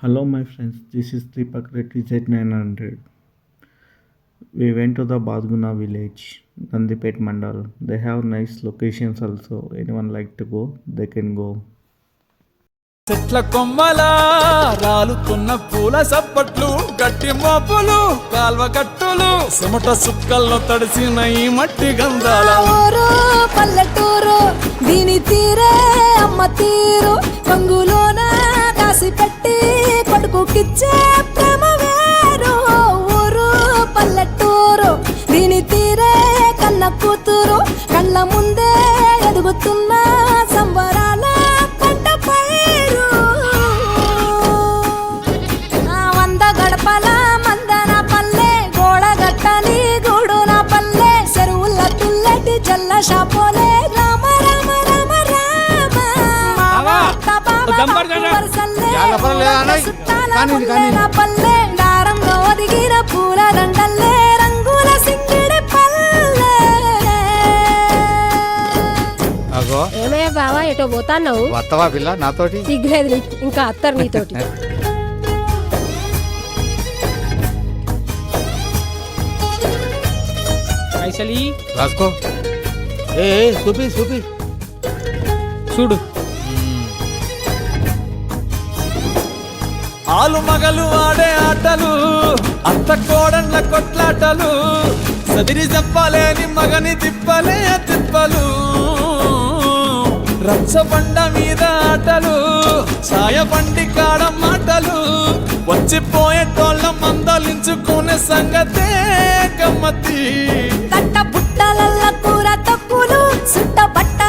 Hello, my friends. This is Deepak Reddy Z900. We went to the Badguna village, Nandipet Mandal. They have nice locations also. Anyone like to go? They can go. చెట్ల కొమ్మల రాలుతున్న పూల సప్పట్లు గట్టి మోపులు కాల్వ కట్టులు చెమట సుక్కల్లో తడిసిన ఈ మట్టి గంధాల ఊరు పల్లెటూరు దీని తీరే అమ్మ తీరు కంగులోన దాసి పెట్టి కొడుకుకిచ్చే ప్రేమ వేరు ఊరు పల్లెటూరు దీని తీరే కన్న కూతురు కళ్ళ ముందే ఎదుగుతున్న సంబరాల పంట పైరు వంద గడపల మందన పల్లె గోడగట్టని గూడున పల్లె చెరువుల తుల్లటి జల్ల షాపోలే రామ రామ రామ రామ పల్లె దారంలో ఒదిగిన పూల దండల్లే రంగుల సింగిడి పల్లె. అగో ఏమయ్య బావా ఎటో పోతాన్నావు? వత్తవా పిల్ల నాతోటి? సిగ్గులేదు నీకు, ఇంకా అత్తరు నీతోటి. పైసలి రాసుకో. ఏ చూపి చూపి చూడు. ఆలు మగలు ఆడే ఆటలు అత్త కోడళ్ళ కొట్లాటలు సదిరి చెప్పలేని మగని తిప్పలే తిప్పలు రచ్చబండ మీద ఆటలు ఛాయ బండి కాడ మాటలు వచ్చిపోయేటోళ్ళ మందలించుకునే సంగతే గమ్మతి తట్ట బుట్టలల్ల కూర తక్కులు సుట్ట బట్ట